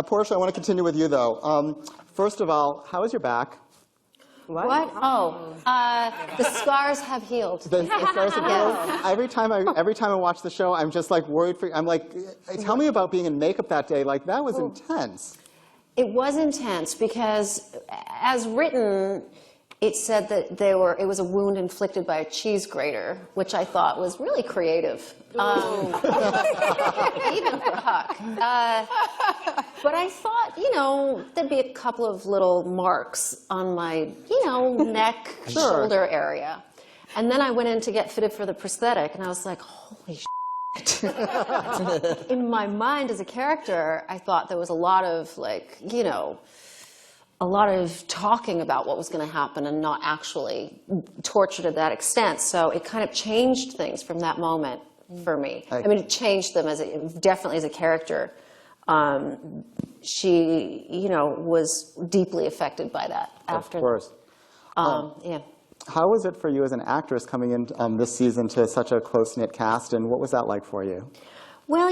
Portia, I want to continue with you, though. First of all, how is your back? What? Oh, the scars have healed. The scars have healed? Every time I watch the show, I'm just like worried for you. I'm like, tell me about being in makeup that day. Like, that was intense. It was intense because, as written, it said that it was a wound inflicted by a cheese grater, which I thought was really creative. Even for Huck. But I thought, there'd be a couple of little marks on my, neck, shoulder area. And then I went in to get fitted for the prosthetic, and I was like, holy shit. In my mind as a character, I thought there was a lot of, a lot of talking about what was going to happen and not actually torture to that extent. So it kind of changed things from that moment for me. I mean, it changed them definitely as a character. She, was deeply affected by that after. Of course. Yeah. How was it for you as an actress coming in this season to such a close-knit cast, and what was that like for you? Well,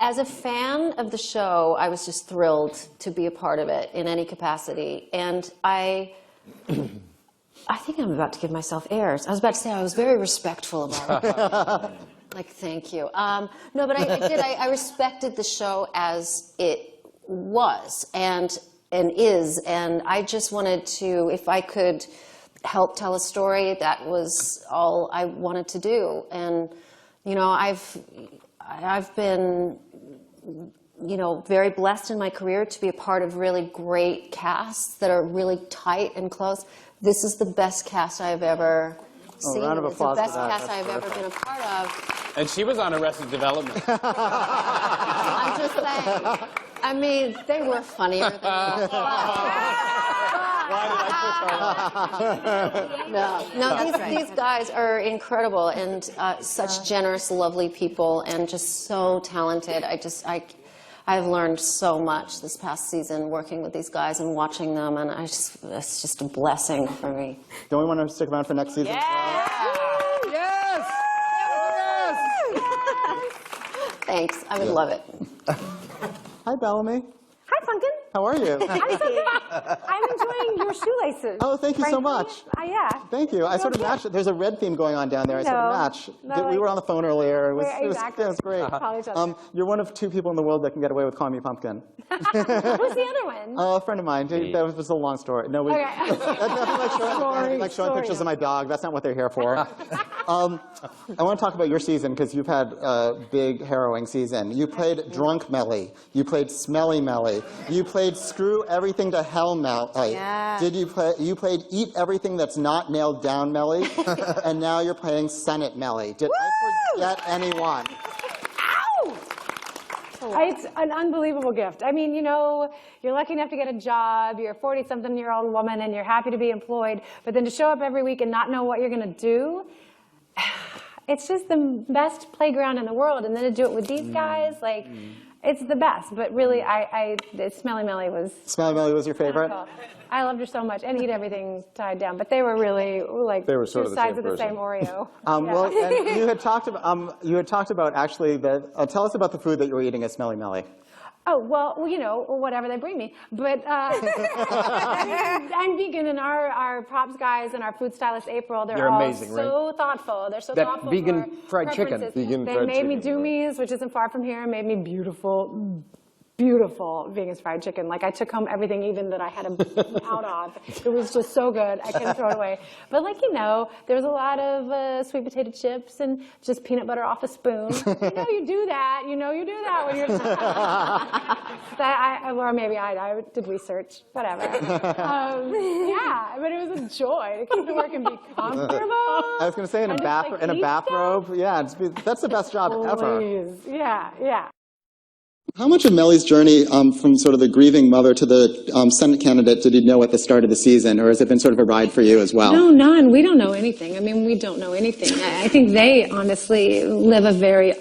as a fan of the show, I was just thrilled to be a part of it in any capacity. And I think I'm about to give myself airs. I was about to say I was very respectful about it. Like, thank you. No, but I did. I respected the show as it was and is. And I just wanted to, if I could help tell a story, that was all I wanted to do. And, I've been, very blessed in my career to be a part of really great casts that are really tight and close. This is the best cast I've ever seen. Round of applause it's the for best that. cast I've ever been a part of. And she was on Arrested Development. I'm just saying. I mean, they were funnier than all. These guys are incredible and such generous, lovely people, and just so talented. I've learned so much this past season working with these guys and watching them, and it's just a blessing for me. Don't we want to stick around for next season? Yes! Yes! Thanks. I would love it. Hi, Bellamy. Hi, Pumpkin. How are you? I'm so good. I'm enjoying your shoelaces. Oh, thank you so much. Yeah. Thank you. I sort of matched it. There's a red theme going on down there. I sort of match. We were on the phone earlier. It was great. You're one of two people in the world that can get away with calling me Pumpkin. Who's the other one? A friend of mine. That was a long story. No, that's nothing like showing pictures of my dog. That's not what they're here for. I want to talk about your season because you've had a big, harrowing season. You played Drunk Melly. You played Smelly Melly. You played Screw Everything to Hell Melly. Yeah. You played Eat Everything That's Not Nailed Down Melly. And now you're playing Senate Melly. Did I forget anyone? Ow! It's an unbelievable gift. I mean, you're lucky enough to get a job. You're a 40-something-year-old woman, and you're happy to be employed. But then to show up every week and not know what you're going to do, it's just the best playground in the world. And then to do it with these guys, it's the best. But really, Smelly Melly was... Smelly Melly was your favorite? I loved her so much, and Eat Everything tied down. But they were really they were sort two of sides of the person. same Oreo. Well, and you had talked about actually tell us about the food that you were eating at Smelly Melly. Oh, well, whatever they bring me. But I'm vegan, and our props guys and our food stylist, April, they're all amazing, so right? thoughtful. They're so That thoughtful vegan for fried chicken. preferences. Vegan They fried made me chicken, Doomies, which isn't far from here, and made me beautiful vegan fried chicken. Like, I took home everything even that I had out of. It was just so good. I couldn't throw it away. But there's a lot of sweet potato chips and just peanut butter off a spoon. You do that. You do that when you're... or maybe I did research. Whatever. Yeah, but it was a joy to come to work and be comfortable. I was going to say in a bathrobe. Yeah, that's the best job ever. Yeah. How much of Melly's journey from sort of the grieving mother to the Senate candidate did you know at the start of the season, or has it been sort of a ride for you as well? No, none. We don't know anything. I mean, we don't know anything. I think they honestly live a very,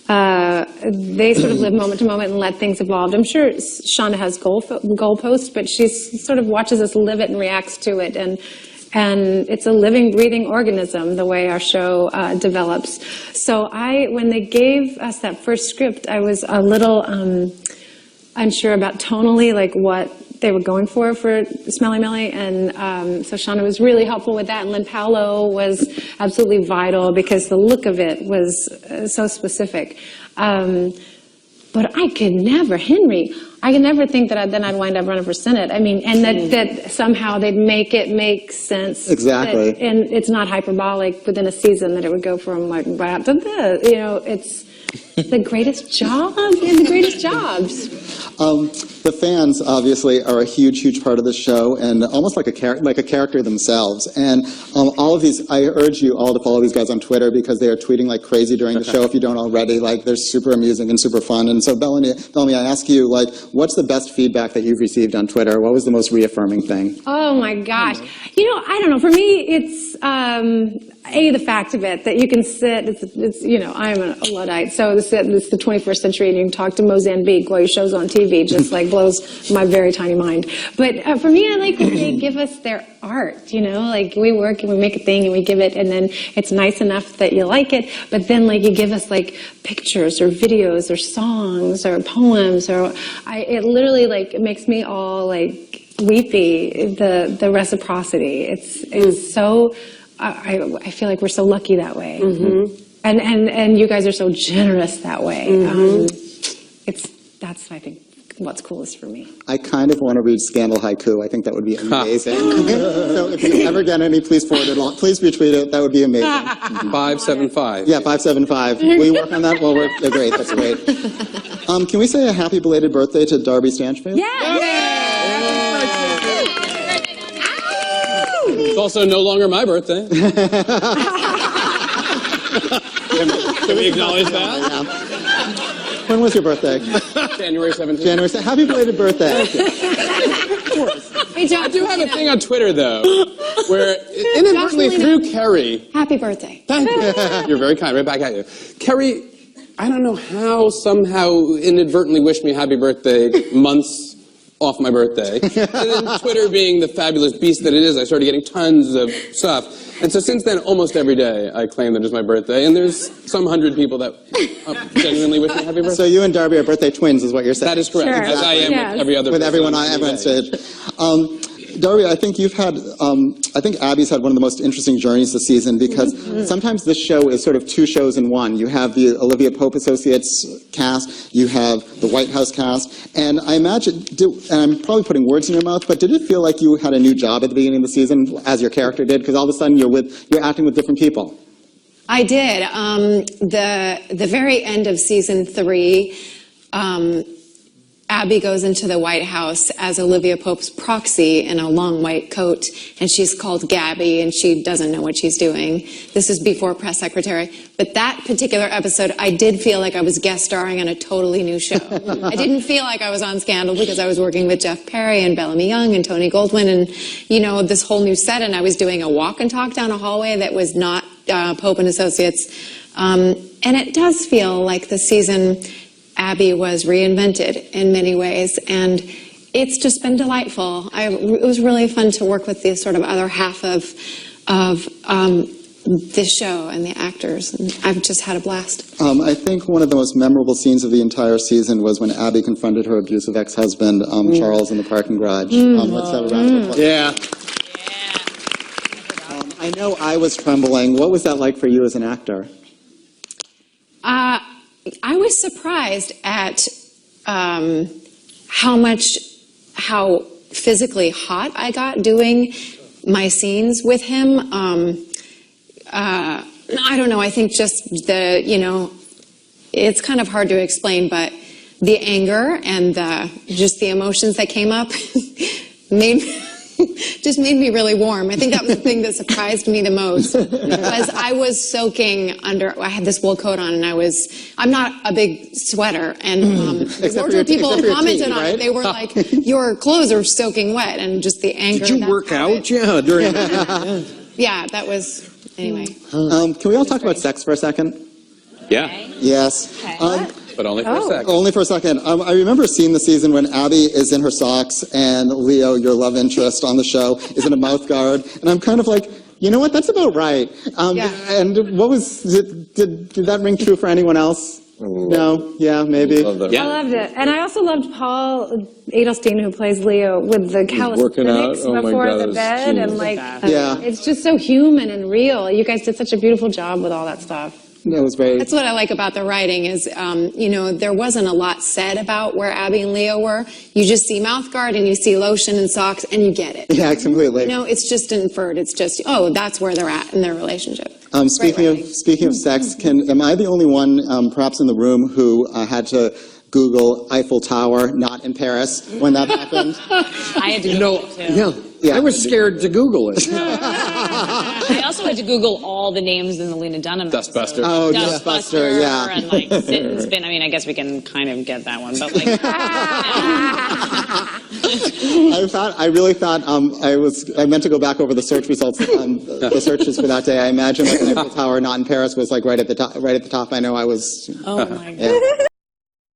they sort of live moment to moment and let things evolve. I'm sure Shonda has goalposts, but she sort of watches us live it and reacts to it. And it's a living, breathing organism, the way our show develops. So when they gave us that first script, I was a little unsure about tonally, like what they were going for Smelly Melly, and so Shauna was really helpful with that, and Lynn Paolo was absolutely vital because the look of it was so specific. But I could never, Henry, I could never think that then I'd wind up running for Senate. I mean, and that somehow they'd make it make sense. Exactly. And it's not hyperbolic within a season that it would go from like, right to this. You know, it's the greatest job and the greatest jobs. The fans obviously are a huge, huge part of the show, and almost like a character themselves. And all of these, I urge you all to follow these guys on Twitter because they are tweeting like crazy during the show. If you don't already, like they're super amusing and super fun. And so, Bellamy, I ask you, like, what's the best feedback that you've received on Twitter? What was the most reaffirming thing? Oh my gosh, you know, I don't know. For me, it's the fact of it that you can sit. It's you know, I'm a Luddite, so it's the 21st century, and you can talk to Mozambique while your show's on TV. Just like blows my very tiny mind. But for me, I like when they give us their art, you know, like we work and we make a thing and we give it, and then it's nice enough that you like it, but then like you give us like pictures or videos or songs or poems, or it literally like it makes me all like weepy, the reciprocity. It's so, I feel like we're so lucky that way. Mm-hmm. And you guys are so generous that way. Mm-hmm. That's, I think, what's coolest for me. I kind of want to read Scandal Haiku. I think that would be amazing. So if you ever get any, please forward it along. Please retweet it. That would be amazing. 575. Yeah, 575. Will you work on that? Well, yeah, great. That's great. Can we say a happy belated birthday to Darby Stanchfield? It's also no longer my birthday. Can we acknowledge that? Yeah. When was your birthday? January 17th. January 17th. Happy belated birthday. Of course. I do have a thing on Twitter, though, where inadvertently through Kerry. Happy birthday. Thank you. You're very kind. Right back at you. Kerry, I don't know how somehow inadvertently wished me happy birthday months off my birthday. And then Twitter being the fabulous beast that it is, I started getting tons of stuff. And so since then, almost every day, I claim that it's my birthday. And there's some 100 people that genuinely wish me happy birthday. So you and Darby are birthday twins, is what you're saying? That is correct. Sure. As I am with every other with person everyone on stage. Darby, I think you've had, I think Abby's had one of the most interesting journeys this season because sometimes this show is sort of two shows in one. You have the Olivia Pope Associates cast, you have the White House cast, and I imagine, and I'm probably putting words in your mouth, but did it feel like you had a new job at the beginning of the season, as your character did? Because all of a sudden you're acting with different people. I did. The very end of season 3, Abby goes into the White House as Olivia Pope's proxy in a long white coat, and she's called Gabby, and she doesn't know what she's doing. This is before press secretary. But that particular episode, I did feel like I was guest starring on a totally new show. I didn't feel like I was on Scandal because I was working with Jeff Perry and Bellamy Young and Tony Goldwyn and, you know, this whole new set, and I was doing a walk and talk down a hallway that was not Pope and Associates. And it does feel like the season Abby was reinvented in many ways, and it's just been delightful. It was really fun to work with the sort of other half of this show and the actors, and I've just had a blast. I think one of the most memorable scenes of the entire season was when Abby confronted her abusive ex-husband, Charles, in the parking garage. Let's have a round of applause. Yeah. I know I was trembling. What was that like for you as an actor? I was surprised at how physically hot I got doing my scenes with him. I don't know, I think just it's kind of hard to explain, but the anger and just the emotions that came up made me really warm. I think that was the thing that surprised me the most, was I was soaking under, I had this wool coat on, and I'm not a big sweater, and the wardrobe people commented on it. They were like, your clothes are soaking wet, and just the anger. Did you work out? Yeah, during that. Yeah, that was, anyway. Can we all talk about sex for a second? Yeah. Yes. But only for a second. Only for a second. I remember seeing the season when Abby is in her socks and Leo, your love interest on the show, is in a mouth guard. And I'm kind of like, you know what, that's about right. And what was, did that ring true for anyone else? No, yeah, maybe. Love that. I loved it. And I also loved Paul Adelstein, who plays Leo, with the calisthenics Oh my before God, the it was bed. genius. And like, Yeah. it's just so human and real. You guys did such a beautiful job with all that stuff. That was very. That's what I like about the writing is, there wasn't a lot said about where Abby and Leo were. You just see mouth guard and you see lotion and socks and you get it. Yeah, completely. It's just inferred. It's just, that's where they're at in their relationship. Speaking of sex, am I the only one, perhaps in the room, who had to Google Eiffel Tower, not in Paris, when that happened? I had to Google it too. Yeah. I was scared to Google it. I also had to Google all the names in the Lena Dunham Dustbuster. episode. Oh, Dustbuster, yeah. And like sit and spin. I mean, I guess we can kind of get that one, but like. I really thought I meant to go back over the search results, the searches for that day. I imagine like an Eiffel Tower, not in Paris, was like right at the top. I know I was. Oh my God. Yeah.